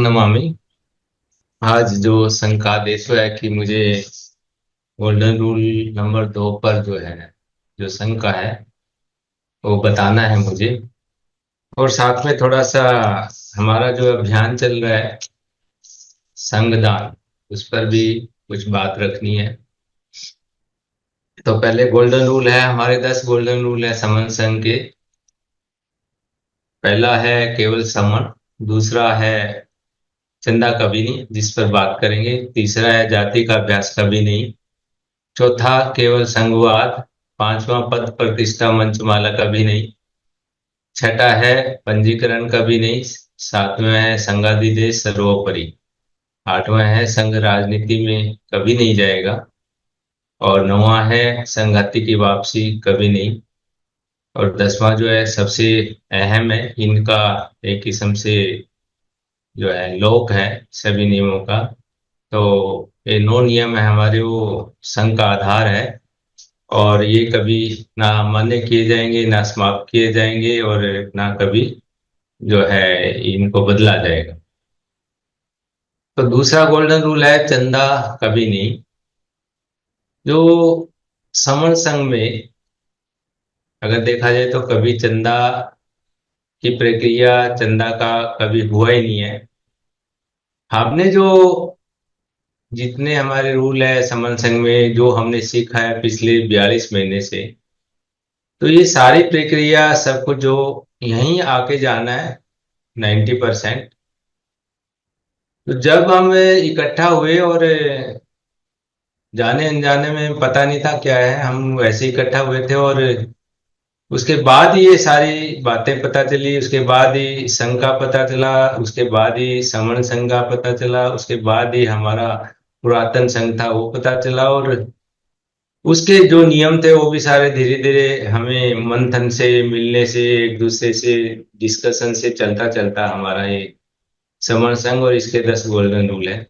संग नमामि। आज जो संघ का आदेश हुआ है कि मुझे गोल्डन रूल नंबर 2 पर जो है, जो संघ का है, वो बताना है मुझे। और साथ में थोड़ा सा हमारा जो अभियान चल रहा है संगदान, उस पर भी कुछ बात रखनी है। तो पहले गोल्डन रूल है, हमारे 10 गोल्डन रूल है समन संघ के। पहला है केवल समन। दूसरा है चंदा कभी नहीं, जिस पर बात करेंगे। तीसरा है जाति का अभ्यास कभी नहीं। चौथा केवल संघवाद। पांचवा पद प्रतिष्ठा मंचमाला कभी नहीं। छठा है पंजीकरण कभी नहीं। सातवां है संघाधिदेश सर्वोपरि। आठवां है संघ राजनीति में कभी नहीं जाएगा। और नौवां है संघाती की वापसी कभी नहीं। और 10वां जो है सबसे अहम है, इनका एक किस्म से जो है लोक है सभी नियमों का। तो ये 9 नियम है हमारे, वो संघ का आधार है। और ये कभी ना मान्य किए जाएंगे, ना समाप्त किए जाएंगे, और ना कभी जो है इनको बदला जाएगा। तो दूसरा गोल्डन रूल है चंदा कभी नहीं। जो समण संघ में अगर देखा जाए तो कभी चंदा की प्रक्रिया, चंदा का कभी हुआ ही नहीं है। हमने जो जितने हमारे रूल है समन संघ में, जो हमने सीखा है पिछले 42 महीने से, तो ये सारी प्रक्रिया सब कुछ जो यहीं आके जाना है 90%। तो जब हम इकट्ठा हुए और जाने अनजाने में पता नहीं था क्या है, हम वैसे इकट्ठा हुए थे। और उसके बाद ये सारी बातें पता चली, उसके बाद ही संघ का पता चला, उसके बाद ही समण संघ का पता चला, उसके बाद ही हमारा पुरातन संघ था वो पता चला। और उसके जो नियम थे वो भी सारे धीरे धीरे हमें मंथन से, मिलने से, एक दूसरे से, डिस्कशन से चलता चलता हमारा ये समण संघ और इसके 10 गोल्डन रूल है।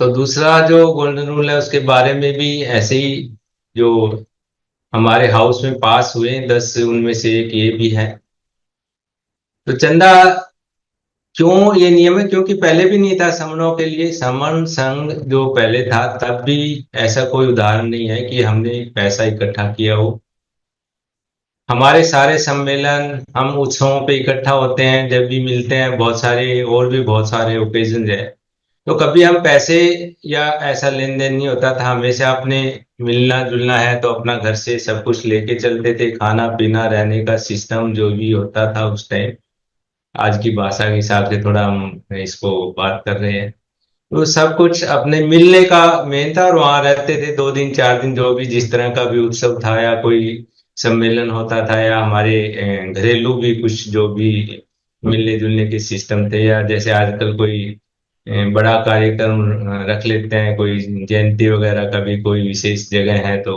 तो दूसरा जो गोल्डन रूल है उसके बारे में भी ऐसे ही, जो हमारे हाउस में पास हुए 10, उनमें से एक ये भी है। तो चंदा क्यों ये नियम है, क्योंकि पहले भी नहीं था समनों के लिए। समन संघ जो पहले था तब भी ऐसा कोई उदाहरण नहीं है कि हमने पैसा इकट्ठा किया हो। हमारे सारे सम्मेलन, हम उत्सवों पे इकट्ठा होते हैं, जब भी मिलते हैं, बहुत सारे और भी बहुत सारे ओकेजन है। तो कभी हम पैसे या ऐसा लेन देन नहीं होता था, हमेशा अपने मिलना जुलना है तो अपना घर से सब कुछ लेके चलते थे, खाना पीना रहने का सिस्टम जो भी होता था उस टाइम। आज की भाषा के हिसाब से थोड़ा हम इसको बात कर रहे हैं। तो सब कुछ अपने मिलने का मेन था, और वहां रहते थे 2 दिन 4 दिन, जो भी जिस तरह का भी उत्सव था या कोई सम्मेलन होता था, या हमारे घरेलू भी कुछ जो भी मिलने जुलने के सिस्टम थे, या जैसे आजकल कोई बड़ा कार्यक्रम रख लेते हैं, कोई जयंती वगैरह का भी कोई विशेष जगह है, तो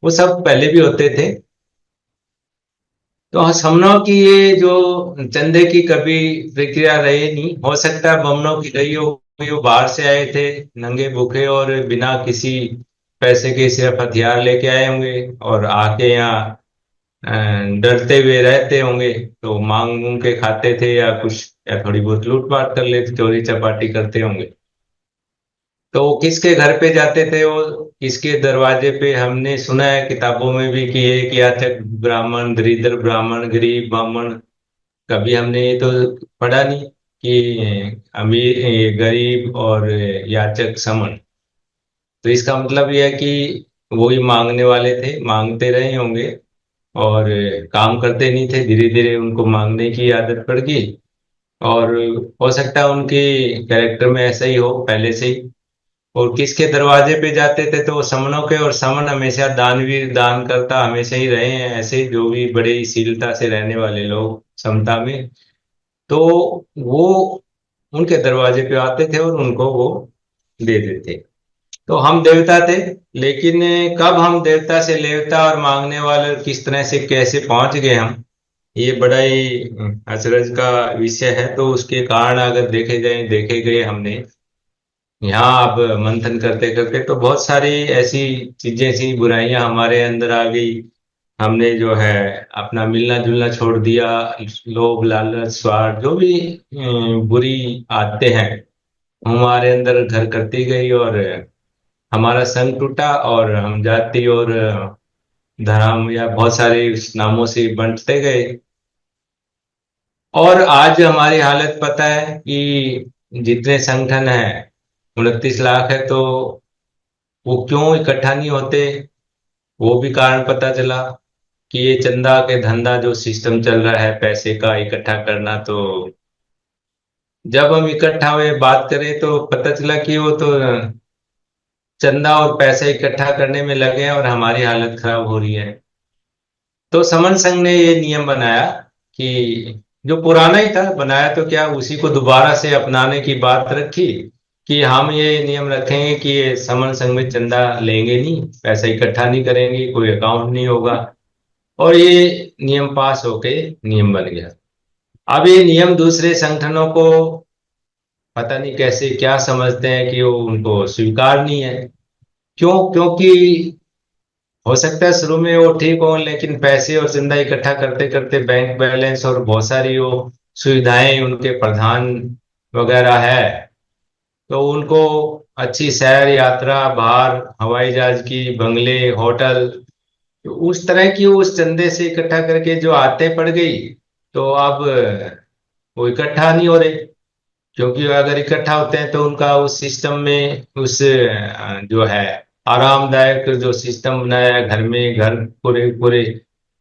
वो सब पहले भी होते थे। तो हाँ, समनों की ये जो चंदे की कभी प्रक्रिया रही नहीं। हो सकता है बमनों की रही हो, वो बाहर से आए थे नंगे भूखे और बिना किसी पैसे के, सिर्फ हथियार लेके आए होंगे और आके यहाँ अ, डरते हुए रहते होंगे, तो मांग मूंग के खाते थे या कुछ, या थोड़ी बहुत लूटपाट कर लेते, चोरी चपाटी करते होंगे। तो वो किसके घर पे जाते थे, वो किसके दरवाजे पे, हमने सुना है किताबों में भी कि एक याचक ब्राह्मण, दरिद्र ब्राह्मण, गरीब ब्राह्मण। कभी हमने ये तो पढ़ा नहीं कि अमीर, गरीब और याचक समण। तो इसका मतलब ये है कि वो ही मांगने वाले थे, मांगते रहे होंगे और काम करते नहीं थे। धीरे धीरे उनको मांगने की आदत पड़ गई, और हो सकता है उनके कैरेक्टर में ऐसा ही हो पहले से ही। और किसके दरवाजे पे जाते थे, तो समनों के। और समन हमेशा दानवीर, दान करता हमेशा ही रहे हैं, ऐसे जो भी बड़े शीलता से रहने वाले लोग समता में। तो वो उनके दरवाजे पे आते थे और उनको वो दे देते। तो हम देवता थे, लेकिन कब हम देवता से लेवता और मांगने वाले, और किस तरह से कैसे पहुंच गए हम, ये बड़ा ही अचरज का विषय है। तो उसके कारण अगर देखे गए हमने यहाँ अब मंथन करते करते, तो बहुत सारी ऐसी चीजें, ऐसी बुराइयां हमारे अंदर आ गई। हमने जो है अपना मिलना जुलना छोड़ दिया। लोभ लालच स्वार्थ जो भी बुरी आदतें हैं हमारे अंदर घर करती गई, और हमारा संग टूटा, और हम जाति और धर्म या बहुत सारे उस नामों से बंटते गए। और आज हमारी हालत पता है कि जितने संगठन हैं 29 लाख है, तो वो क्यों इकट्ठा नहीं होते, वो भी कारण पता चला कि ये चंदा के धंधा जो सिस्टम चल रहा है पैसे का इकट्ठा करना। तो जब हम इकट्ठा हुए बात करें तो पता चला कि वो तो चंदा और पैसे इकट्ठा करने में लगे हैं और हमारी हालत खराब हो रही है। तो समन संघ ने ये नियम बनाया कि जो पुराना ही था बनाया, तो क्या उसी को दोबारा से अपनाने की बात रखी कि हम ये नियम रखेंगे कि ये समन संघ में चंदा लेंगे नहीं, पैसा इकट्ठा नहीं करेंगे, कोई अकाउंट नहीं होगा। और ये नियम पास होके नियम बन गया। अब ये नियम दूसरे संगठनों को पता नहीं कैसे क्या समझते हैं कि वो उनको स्वीकार नहीं है। क्यों? क्योंकि हो सकता है शुरू में वो ठीक हो, लेकिन पैसे और चंदा इकट्ठा करते करते बैंक बैलेंस और बहुत सारी वो सुविधाएं उनके प्रधान वगैरह है, तो उनको अच्छी सैर यात्रा बाहर हवाई जहाज की बंगले होटल, तो उस तरह की उस चंदे से इकट्ठा करके जो आदतें पड़ गई, तो अब वो इकट्ठा नहीं हो रहे। क्योंकि अगर इकट्ठा होते हैं तो उनका उस सिस्टम में उस जो है आरामदायक जो सिस्टम बनाया है, घर में घर पूरे पूरे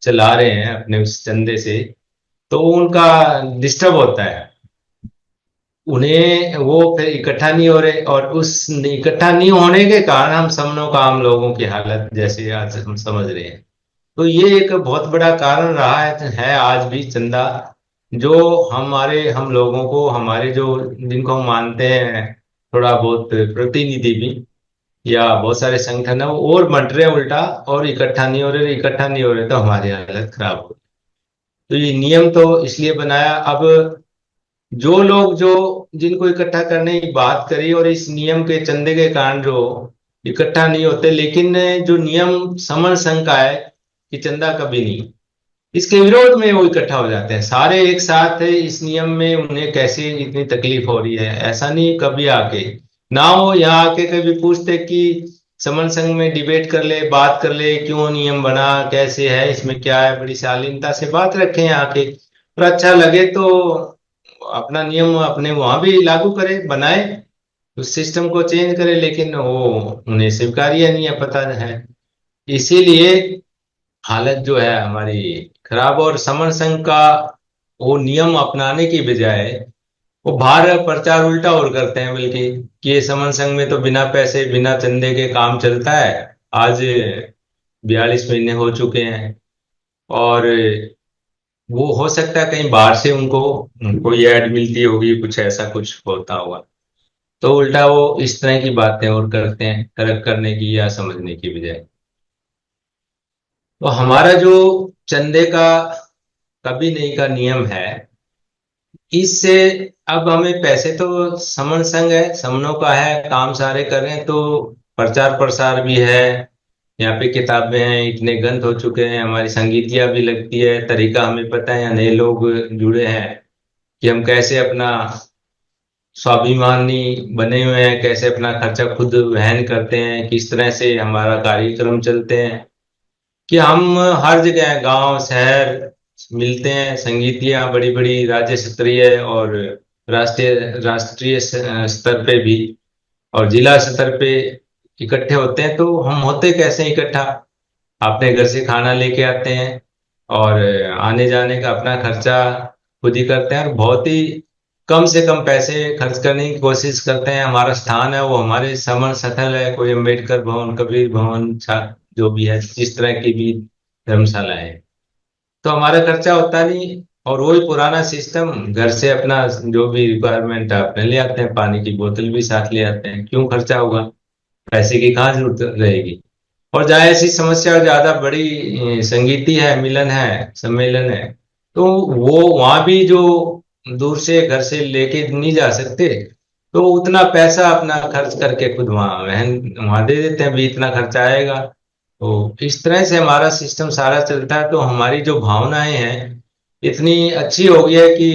चला रहे हैं अपने उस चंदे से, तो उनका डिस्टर्ब होता है। उन्हें वो फिर इकट्ठा नहीं हो रहे, और उस इकट्ठा नहीं होने के कारण हम समनों का आम लोगों की हालत जैसे आज हम समझ रहे हैं। तो ये एक बहुत बड़ा कारण रहा है आज भी चंदा, जो हमारे हम लोगों को हमारे जो जिनको हम मानते हैं थोड़ा बहुत प्रतिनिधि भी या बहुत सारे संगठन है वो और बंट रहे हैं उल्टा, और इकट्ठा नहीं हो रहे, इकट्ठा नहीं हो रहे, तो हमारी हालत खराब हो रही। तो ये नियम तो इसलिए बनाया। अब जो लोग जो जिनको इकट्ठा करने की बात करी और इस नियम के चंदे के कारण जो इकट्ठा नहीं होते, लेकिन जो नियम समन संघ का है कि चंदा कभी नहीं, इसके विरोध में वो इकट्ठा हो जाते हैं सारे एक साथ। इस नियम में उन्हें कैसे इतनी तकलीफ हो रही है, ऐसा नहीं कभी आके ना हो यहाँ आके कभी पूछते कि समन संघ में डिबेट कर ले, बात कर ले, क्यों नियम बना, कैसे है, इसमें क्या है, बड़ी शालीनता से बात रखें यहाँ आके, और अच्छा लगे तो अपना नियम अपने वहां भी लागू करे, बनाए, उस सिस्टम को चेंज करे। लेकिन वो उन्हें स्वीकार्य नहीं है, पता है। इसीलिए हालत जो है हमारी खराब। और समर संघ का वो नियम अपनाने की बजाय वो बाहर प्रचार उल्टा और करते हैं, बल्कि कि ये समर संघ में तो बिना पैसे बिना चंदे के काम चलता है। आज 42 महीने हो चुके हैं, और वो हो सकता है कहीं बाहर से उनको कोई ऐड मिलती होगी, कुछ ऐसा कुछ होता होगा, तो उल्टा वो इस तरह की बातें और करते हैं तरक करने की या समझने की बजाय। तो हमारा जो चंदे का कभी नहीं का नियम है, इससे अब हमें पैसे तो समन संघ है, समनों का है, काम सारे कर रहे हैं, तो प्रचार प्रसार भी है, यहाँ पे किताबें हैं, इतने ग्रंथ हो चुके हैं, हमारी संगीतियां भी लगती है, तरीका हमें पता है, यहाँ नए लोग जुड़े हैं कि हम कैसे अपना स्वाभिमानी बने हुए हैं, कैसे अपना खर्चा खुद वहन करते हैं, किस तरह से हमारा कार्यक्रम चलते हैं, कि हम हर जगह गांव शहर मिलते हैं, संगीतियां बड़ी बड़ी राज्य स्तरीय और राष्ट्रीय राष्ट्रीय स्तर पे भी और जिला स्तर पे इकट्ठे होते हैं। तो हम होते कैसे इकट्ठा, अपने घर से खाना लेके आते हैं, और आने जाने का अपना खर्चा खुद ही करते हैं, और बहुत ही कम से कम पैसे खर्च करने की कोशिश करते हैं। हमारा स्थान है वो हमारे समर स्थल है, कोई अम्बेडकर भवन, कबीर भवन, जो भी है, इस तरह की भी धर्मशाला है, तो हमारा खर्चा होता नहीं। और वही पुराना सिस्टम, घर से अपना जो भी रिक्वायरमेंट है अपने ले आते हैं, पानी की बोतल भी साथ ले आते हैं, क्यों खर्चा होगा, पैसे की कहाँ जरूरत रहेगी। और जहाँ ऐसी समस्या ज्यादा बड़ी संगीति है, मिलन है, सम्मेलन है, तो वो वहां भी जो दूर से घर से लेके नहीं जा सकते, तो उतना पैसा अपना खर्च करके खुद वहां वहन वहां दे देते हैं, भी इतना खर्चा आएगा, तो इस तरह से हमारा सिस्टम सारा चलता है। तो हमारी जो भावनाएं हैं इतनी अच्छी हो गई है कि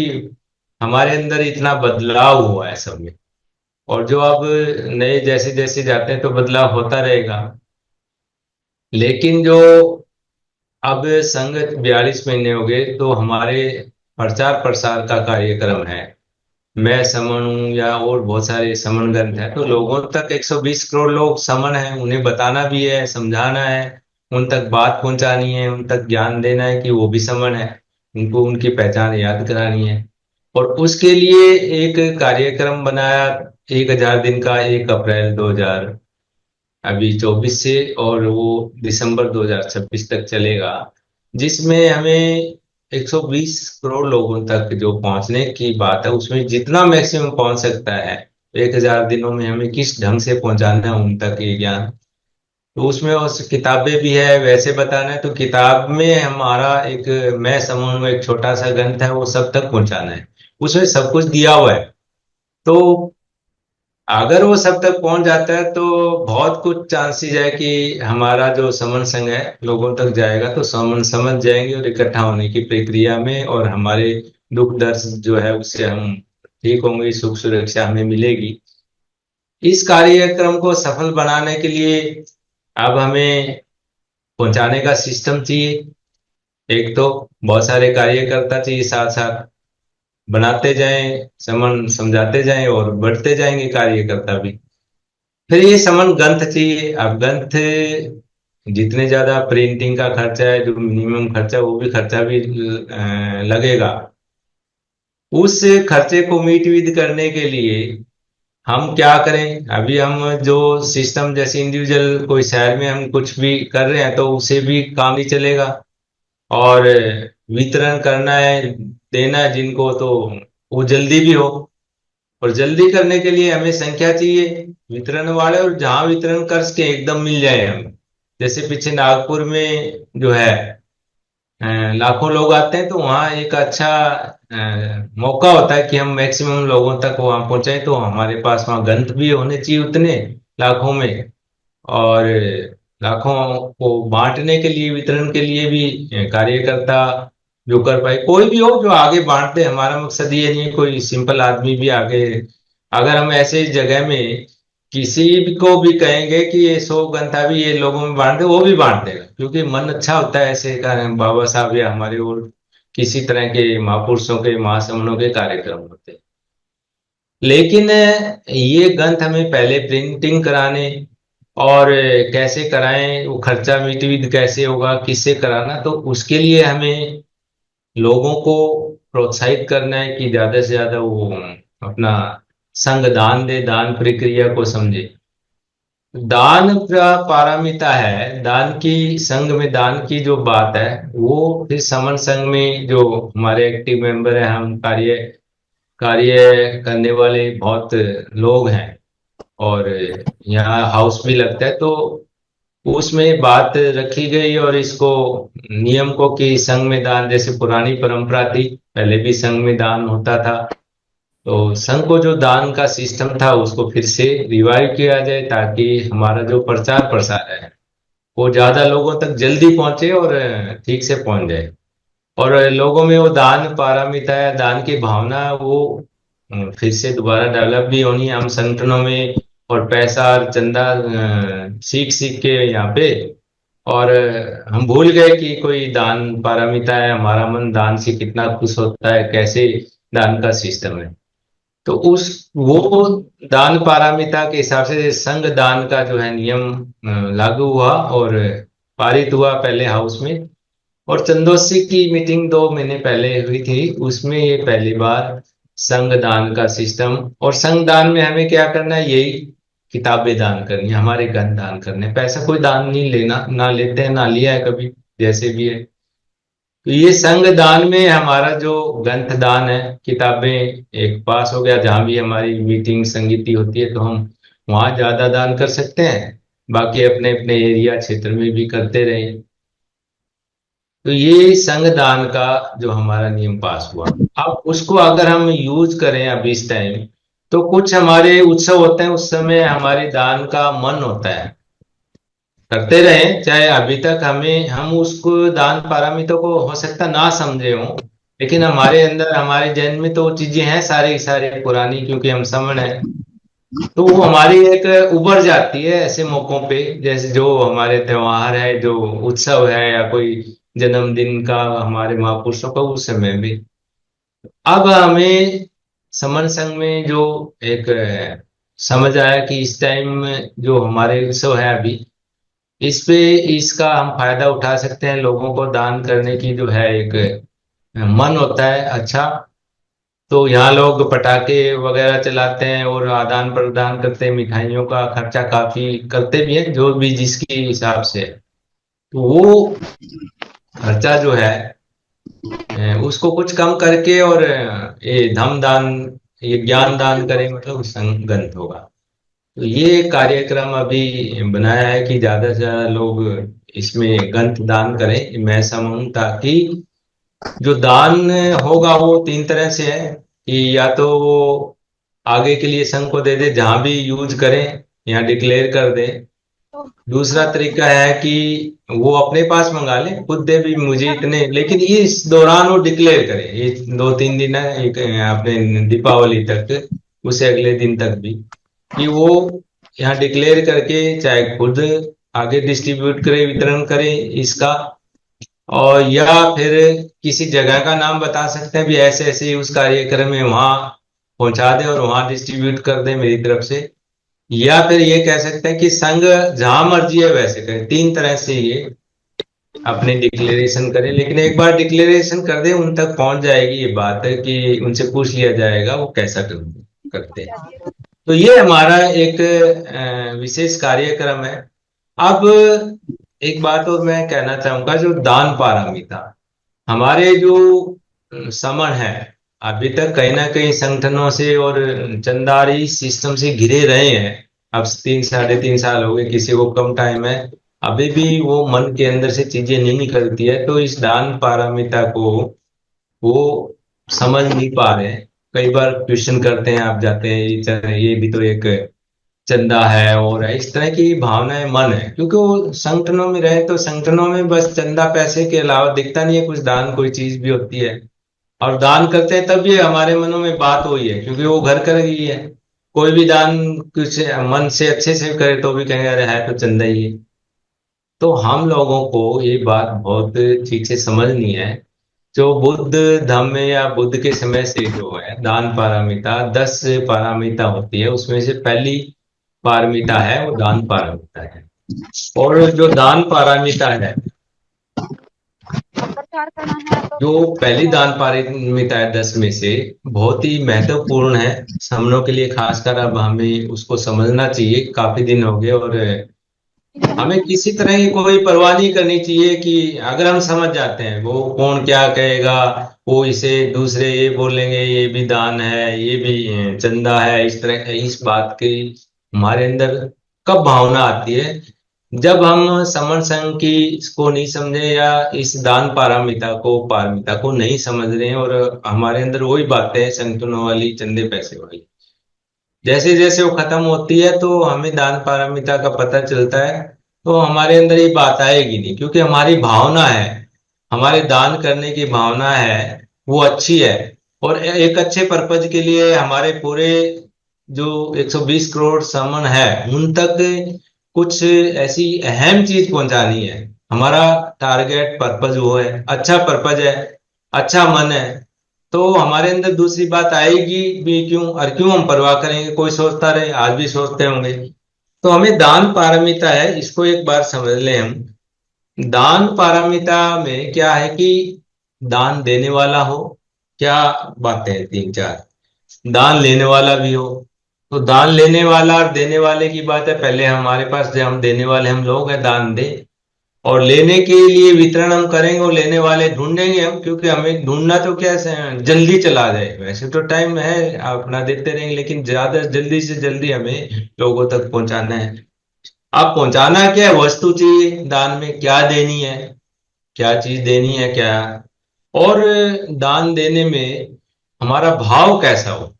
हमारे अंदर इतना बदलाव हुआ है सब में। और जो अब नए जैसे जैसे जाते हैं तो बदलाव होता रहेगा। लेकिन जो अब संघ 42 महीने हो गए तो हमारे प्रचार प्रसार का कार्यक्रम है। मैं समन हूँ या और बहुत सारे समन ग्रंथ हैं, तो लोगों तक 120 करोड़ लोग समन हैं, उन्हें बताना भी है, समझाना है, उन तक बात पहुंचानी है, उन तक ज्ञान देना है कि वो भी समन है, उनको उनकी पहचान याद करानी है। और उसके लिए एक कार्यक्रम बनाया, 1000 दिन का, 1 अप्रैल 2000 अभी 24 से, और वो दिसंबर 2026 तक चलेगा। जिसमें हमें 120 करोड़ लोगों तक जो पहुंचने की बात है, उसमें जितना मैक्सिमम पहुंच सकता है, 1000 दिनों में हमें किस ढंग से पहुंचाना है उन तक ये ज्ञान। तो उसमें उस किताबें भी है, वैसे बताना है तो किताब में हमारा एक मैं समूह में एक छोटा सा ग्रंथ है, वो सब तक पहुंचाना है। उसमें सब कुछ दिया हुआ है। तो अगर वो सब तक पहुंच जाता है तो बहुत कुछ चांसेस है कि हमारा जो समन संघ है लोगों तक जाएगा, तो समन समझ जाएंगे और इकट्ठा होने की प्रक्रिया में, और हमारे दुख दर्द जो है उससे हम ठीक होंगे, सुख सुरक्षा हमें मिलेगी। इस कार्यक्रम को सफल बनाने के लिए अब हमें पहुंचाने का सिस्टम चाहिए। एक तो बहुत सारे कार्यकर्ता चाहिए, साथ साथ बनाते जाएं, समन समझाते जाएं, और बढ़ते जाएंगे कार्यकर्ता भी। फिर ये समन ग्रंथ चाहिए। अब ग्रंथ जितने ज्यादा प्रिंटिंग का खर्चा है, जो मिनिमम खर्चा, वो भी खर्चा भी लगेगा। उस खर्चे को मीट वीट करने के लिए हम क्या करें? अभी हम जो सिस्टम, जैसे इंडिविजुअल कोई शहर में हम कुछ भी कर रहे हैं तो उसे भी काम नहीं चलेगा। और वितरण करना है, देना है जिनको, तो वो जल्दी भी हो। और जल्दी करने के लिए हमें संख्या चाहिए वितरण वाले, और जहां वितरण कर सके एकदम मिल जाए हमें। जैसे पीछे नागपुर में जो है अ, लाखों लोग आते हैं, तो वहाँ एक अच्छा मौका होता है कि हम मैक्सिमम लोगों तक वहाँ पहुंचाएं। तो हमारे पास वहाँ ग्रंथ भी होने चाहिए उतने लाखों में, और लाखों को बांटने के लिए, वितरण के लिए भी कार्यकर्ता जो कर पाए, कोई भी हो जो आगे बांट दे। हमारा मकसद ये नहीं है कोई सिंपल आदमी भी आगे। अगर हम ऐसे जगह में किसी भी को भी कहेंगे कि ये 100 ग्रंथा भी ये लोगों में बांट दे, वो भी बांट देगा, क्योंकि मन अच्छा होता है ऐसे का। बाबा साहब या हमारे और किसी तरह के महापुरुषों के, महासमणों के कार्यक्रम होते हैं। लेकिन ये ग्रंथ हमें पहले प्रिंटिंग कराने, और कैसे कराएं, वो खर्चा मिटवीद कैसे होगा, किससे कराना, तो उसके लिए हमें लोगों को प्रोत्साहित करना है कि ज्यादा से ज्यादा वो अपना संग दान दे, दान प्रक्रिया को समझे। दान का पारमिता है, दान की संघ में दान की जो बात है, वो फिर समन संघ में जो हमारे एक्टिव मेंबर हैं, हम कार्य कार्य करने वाले बहुत लोग हैं, और यहाँ हाउस भी लगता है, तो उसमें बात रखी गई और इसको नियम को कि संघ में दान, जैसे पुरानी परंपरा थी, पहले भी संघ में दान होता था, तो संघ को जो दान का सिस्टम था उसको फिर से रिवाइव किया जाए, ताकि हमारा जो प्रचार प्रसार है वो ज्यादा लोगों तक जल्दी पहुंचे और ठीक से पहुंच जाए। और लोगों में वो दान पारमिता है, दान की भावना, वो फिर से दोबारा डेवलप भी होनी है हम संगठनों में। और पैसा और चंदा सीख सीख के यहाँ पे, और हम भूल गए कि कोई दान पारमिता है, हमारा मन दान से कितना खुश होता है, कैसे दान का सिस्टम है। तो उस वो दान पारमिता के हिसाब से संघ दान का जो है नियम लागू हुआ और पारित हुआ पहले हाउस में। और चंदोसी की मीटिंग 2 महीने पहले हुई थी, उसमें ये पहली बार संघ दान का सिस्टम। और संघ दान में हमें क्या करना है? यही किताबें दान करनी है, हमारे ग्रंथ दान करने हैं। पैसा कोई दान नहीं लेना, ना लेते हैं, ना लिया है कभी, जैसे भी है। तो ये संघ दान में हमारा जो ग्रंथ दान है, किताबें एक पास हो गया, जहां भी हमारी मीटिंग संगीति होती है तो हम वहां ज्यादा दान कर सकते हैं, बाकी अपने अपने एरिया क्षेत्र में भी करते रहे। तो ये संघ दान का जो हमारा नियम पास हुआ, अब उसको अगर हम यूज करें अभी इस टाइम, तो कुछ हमारे उत्सव होते हैं, उस समय हमारे दान का मन होता है। करते रहे, चाहे अभी तक हम उसको दान पारामितों को हो सकता ना समझे हों, लेकिन हमारे अंदर, हमारे जन्म में तो वो चीजें हैं सारी की सारी पुरानी, क्योंकि हम समण है। तो वो हमारी एक उभर जाती है ऐसे मौकों पे, जैसे जो हमारे त्योहार है, जो उत्सव है, या कोई जन्मदिन का हमारे महापुरुषों का, उस समय भी। अब हमें समर संघ में जो एक समझ आया कि इस टाइम में जो हमारे उत्सव है अभी, इस पे इसका हम फायदा उठा सकते हैं, लोगों को दान करने की जो है एक मन होता है अच्छा। तो यहाँ लोग पटाखे वगैरह चलाते हैं और आदान प्रदान करते हैं, मिठाइयों का खर्चा काफी करते भी हैं, जो भी जिसके हिसाब से है। तो वो खर्चा जो है उसको कुछ कम करके, और ये धम दान, ये ज्ञान दान करें, मतलब संगत होगा। तो ये कार्यक्रम अभी बनाया है कि ज्यादा से ज्यादा लोग इसमें ग्रंथ दान करें, मैं समझूं, ताकि जो दान होगा वो तीन तरह से है कि या तो वो आगे के लिए संघ को दे दे, जहां भी यूज करें या डिक्लेयर कर दे। दूसरा तरीका है कि वो अपने पास मंगा ले, खुद दे भी मुझे इतने, लेकिन इस दौरान वो डिक्लेयर करे, ये 2-3 दिन है एक अपने दीपावली तक, उसे अगले दिन तक भी, कि वो यहाँ डिक्लेयर करके चाहे खुद आगे डिस्ट्रीब्यूट करे, वितरण करे इसका। और या फिर किसी जगह का नाम बता सकते हैं भी, ऐसे ऐसे उस कार्यक्रम में वहां पहुंचा दे और वहां डिस्ट्रीब्यूट कर दे मेरी तरफ से। या फिर ये कह सकते हैं कि संघ जहां मर्जी है वैसे करे, तीन तरह से ये अपने डिक्लेरेशन करें। लेकिन एक बार डिक्लेरेशन कर दे, उन तक पहुंच जाएगी ये बात है कि उनसे पूछ लिया जाएगा वो कैसा करते हैं। तो ये हमारा एक विशेष कार्यक्रम है। अब एक बात और मैं कहना चाहूंगा, जो दान पारमिता, हमारे जो समण है, अभी तक कहीं ना कहीं संगठनों से और चंदारी सिस्टम से घिरे रहे हैं। अब 3-3.5 साल हो गए, किसी को कम टाइम है, अभी भी वो मन के अंदर से चीजें नहीं निकलती है। तो इस दान पारमिता को वो समझ नहीं पा रहे हैं। कई बार क्वेश्चन करते हैं, आप जाते हैं, ये भी तो एक चंदा है और है, इस तरह की भावनाएं मन है, क्योंकि वो संगठनों में रहे तो संगठनों में बस चंदा पैसे के अलावा दिखता नहीं है कुछ, दान कोई चीज भी होती है। और दान करते हैं तब ये हमारे मनों में बात हुई है, क्योंकि वो घर कर गई है। कोई भी दान कुछ मन से अच्छे से करे तो भी कहेंगे अरे है तो चंदा ही है। तो हम लोगों को ये बात बहुत ठीक से समझनी है। जो बुद्ध धम्म या बुद्ध के समय से जो है दान पारमिता, 10 पारमिता होती है, उसमें से पहली पारमिता है वो दान पारमिता है। और जो दान पारमिता है, जो पहली दान पारमिता है 10 में से, बहुत ही महत्वपूर्ण है समनों के लिए, खासकर अब हमें उसको समझना चाहिए। काफी दिन हो गए, और हमें किसी तरह की कोई परवाह नहीं करनी चाहिए कि अगर हम समझ जाते हैं वो कौन क्या कहेगा, वो इसे दूसरे ये बोलेंगे ये भी दान है, ये भी चंदा है, इस तरह इस बात की हमारे अंदर कब भावना आती है, जब हम समण संघ की इसको नहीं समझे, या इस दान पारमिता को नहीं समझ रहे हैं, और हमारे अंदर वही बातें हैं संगठनों वाली, चंदे पैसे वाली। जैसे जैसे वो खत्म होती है तो हमें दान पारमिता का पता चलता है, तो हमारे अंदर ये बात आएगी नहीं, क्योंकि हमारी भावना है, हमारे दान करने की भावना है, वो अच्छी है। और एक अच्छे पर्पज के लिए हमारे पूरे जो 120 करोड़ समन है उन तक कुछ ऐसी अहम चीज पहुंचानी है। हमारा टारगेट पर्पज वो है, अच्छा पर्पज है, अच्छा मन है। तो हमारे अंदर दूसरी बात आएगी भी क्यों, और क्यों हम परवाह करेंगे, कोई सोचता रहे, आज भी सोचते होंगे। तो हमें दान पारमिता है, इसको एक बार समझ लें हम। दान पारमिता में क्या है कि दान देने वाला हो, क्या बातें हैं 3-4, दान लेने वाला भी हो। तो दान लेने वाला और देने वाले की बात है, पहले हमारे पास जो हम देने वाले हम लोग हैं, दान दे। और लेने के लिए वितरण हम करेंगे, और लेने वाले ढूंढेंगे हम, क्योंकि हमें ढूंढना तो क्या जल्दी चला जाए, वैसे तो टाइम है अपना देते रहेंगे, लेकिन ज्यादा जल्दी से जल्दी हमें लोगों तक पहुंचाना है। अब पहुंचाना क्या है, वस्तु चाहिए, दान में क्या देनी है, क्या चीज देनी है क्या। और दान देने में हमारा भाव कैसा हो,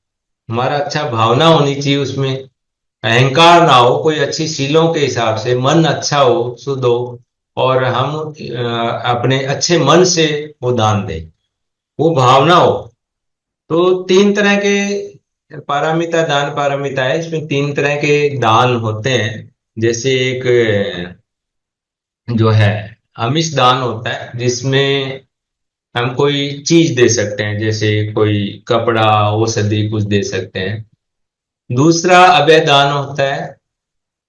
हमारा अच्छा भावना होनी चाहिए उसमें। अहंकार ना हो, कोई अच्छी सीलों के हिसाब से मन अच्छा हो, शुद्ध हो, और हम अपने अच्छे मन से वो दान दें, वो भावना हो। तो तीन तरह के पारमिता, दान पारमिता है, इसमें तीन तरह के दान होते हैं। जैसे एक जो है आमिष दान होता है, जिसमें हम कोई चीज दे सकते हैं, जैसे कोई कपड़ा, औषधि कुछ दे सकते हैं। दूसरा अभय दान होता है,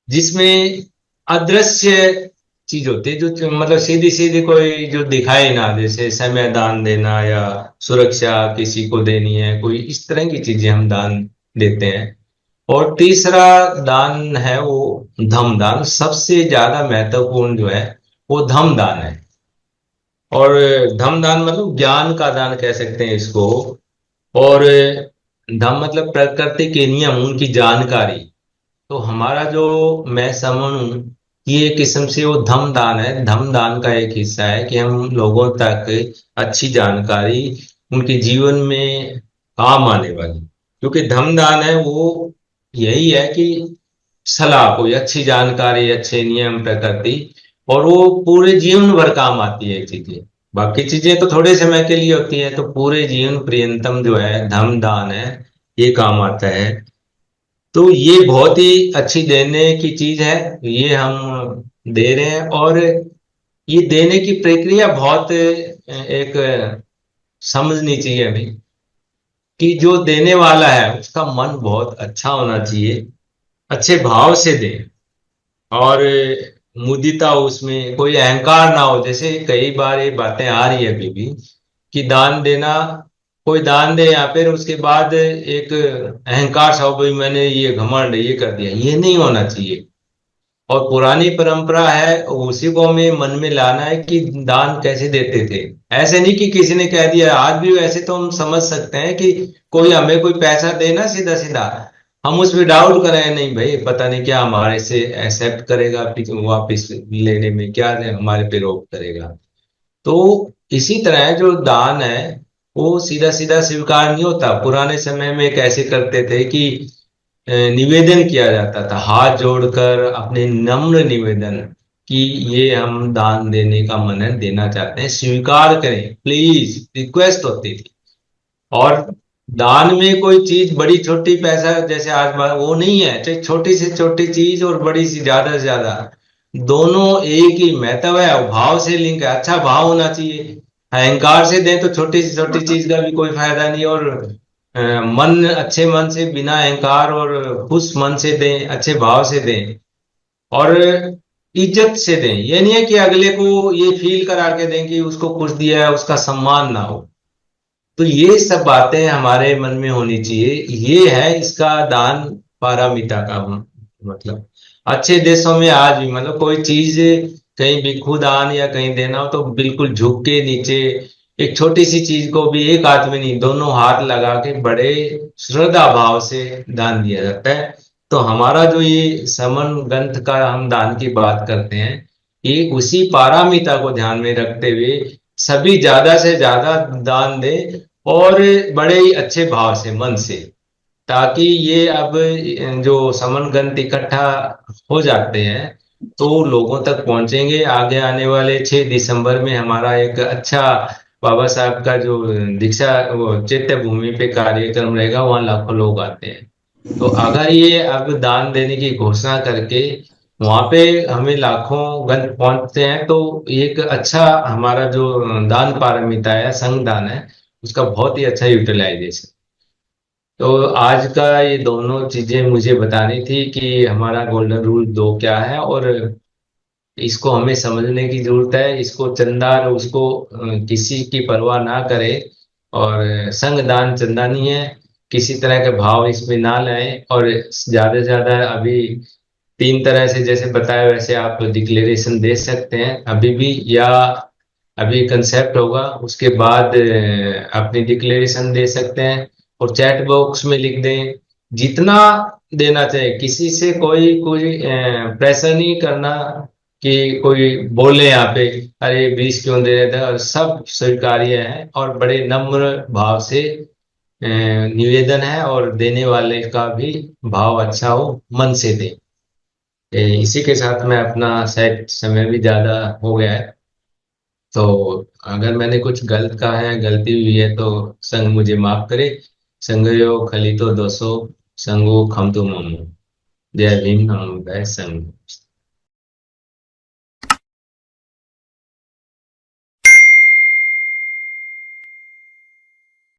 जिसमें अदृश्य चीज होती है, जो मतलब सीधी सीधी कोई जो दिखाई ना, जैसे समय दान देना या सुरक्षा किसी को देनी है, कोई इस तरह की चीजें हम दान देते हैं। और तीसरा दान है वो धम दान, सबसे ज्यादा महत्वपूर्ण जो है वो धम दान है। और धम दान मतलब ज्ञान का दान कह सकते हैं इसको। और धम मतलब प्रकृति के नियम, उनकी जानकारी। तो हमारा जो मैं समझ हूँ, ये एक किस्म से वो धम दान है। धम दान का एक हिस्सा है कि हम लोगों तक अच्छी जानकारी, उनके जीवन में काम आने वाली, क्योंकि धम दान है वो यही है कि सलाह, कोई अच्छी जानकारी, अच्छे नियम, प्रकृति, और वो पूरे जीवन भर काम आती है चीजें। बाकी चीजें तो थोड़े समय के लिए होती है, तो पूरे जीवन पर्यंतम जो है धम दान है, ये काम आता है। तो ये बहुत ही अच्छी देने की चीज है, ये हम दे रहे हैं। और ये देने की प्रक्रिया बहुत एक समझनी चाहिए हमें, कि जो देने वाला है उसका मन बहुत अच्छा होना चाहिए, अच्छे भाव से दे। और मुदिता हो, उसमें कोई अहंकार ना हो। जैसे कई बार ये बातें आ रही है अभी भी, कि दान देना, कोई दान दे या फिर उसके बाद एक अहंकार सा हो, भाई मैंने ये घमंड ये कर दिया, ये नहीं होना चाहिए। और पुरानी परंपरा है, उसी को हमें मन में लाना है कि दान कैसे देते थे। ऐसे नहीं कि किसी ने कह दिया, आज भी वैसे तो हम समझ सकते हैं कि कोई हमें कोई पैसा देना सीधा सीधा, हम उस पर डाउट करें, नहीं भाई पता नहीं क्या हमारे से एक्सेप्ट करेगा, वापिस लेने में क्या हमारे पे रोक करेगा। तो इसी तरह जो दान है वो सीधा सीधा स्वीकार नहीं होता। पुराने समय में कैसे करते थे कि निवेदन किया जाता था, हाथ जोड़कर अपने नम्र निवेदन, कि ये हम दान देने का मन है, देना चाहते हैं, स्वीकार करें प्लीज, रिक्वेस्ट होती थी। और दान में कोई चीज बड़ी छोटी पैसा जैसे आज वो नहीं है, चाहे छोटी से छोटी चीज और बड़ी सी ज्यादा से ज्यादा, दोनों एक ही महत्व है, और भाव से लिंक है, अच्छा भाव होना चाहिए। अहंकार से दें तो छोटी से छोटी चीज का भी कोई फायदा नहीं। और मन, अच्छे मन से, बिना अहंकार और खुश मन से दें, अच्छे भाव से दें, और इज्जत से दें। ये नहीं है कि अगले को ये फील करा के दें कि उसको कुछ दिया है, उसका सम्मान ना हो। तो ये सब बातें हमारे मन में होनी चाहिए। ये है इसका दान पारमिता का मतलब। अच्छे देशों में आज भी मतलब कोई चीज, कहीं भिक्षु दान या कहीं देना हो तो बिल्कुल झुक के नीचे, एक छोटी सी चीज को भी एक हाथ में नहीं, दोनों हाथ लगा के बड़े श्रद्धा भाव से दान दिया जाता है। तो हमारा जो ये समन ग्रंथ का हम दान की बात करते हैं, ये उसी पारमिता को ध्यान में रखते हुए सभी ज्यादा से ज्यादा दान दे, और बड़े ही अच्छे भाव से, मन से, ताकि ये अब जो समन ग्रंथ इकट्ठा हो जाते हैं तो लोगों तक पहुंचेंगे। आगे आने वाले 6 दिसंबर में हमारा एक अच्छा बाबा साहब का जो दीक्षा, वो चैत्य भूमि पे कार्यक्रम रहेगा, वहाँ लाखों लोग आते हैं। तो अगर ये अब दान देने की घोषणा करके वहां पे हमें लाखों गण पहुंचते हैं, तो एक अच्छा हमारा जो दान पारमिता है, संघ दान है, उसका बहुत ही अच्छा यूटिलाइजेशन। तो आज का ये दोनों चीजें मुझे बतानी थी कि हमारा गोल्डन रूल दो क्या है, और इसको हमें समझने की जरूरत है। इसको चंदा और उसको किसी की परवाह ना करे, और संग दान चंदा नहीं है, किसी तरह के भाव इसमें ना लाएं। और ज्यादा से ज्यादा अभी तीन तरह से जैसे बताया वैसे आप डिक्लेरेशन दे सकते हैं अभी भी, या अभी कंसेप्ट होगा उसके बाद अपनी डिक्लेरेशन दे सकते हैं, और चैट बॉक्स में लिख दें जितना देना चाहिए। किसी से कोई कोई प्रेशर नहीं करना कि कोई बोले यहाँ पे अरे 20 क्यों दे रहे थे, और सब स्वीकार्य है, और बड़े नम्र भाव से निवेदन है, और देने वाले का भी भाव अच्छा हो, मन से दे। इसी के साथ मैं अपना शायद समय भी ज्यादा हो गया है, तो अगर मैंने कुछ गलत कहा है, गलती हुई है, तो संग मुझे माफ करे। संगयो खलितो दोसो, संगो खमतो ममो। जय भीम, नमो बुद्धाय, संग।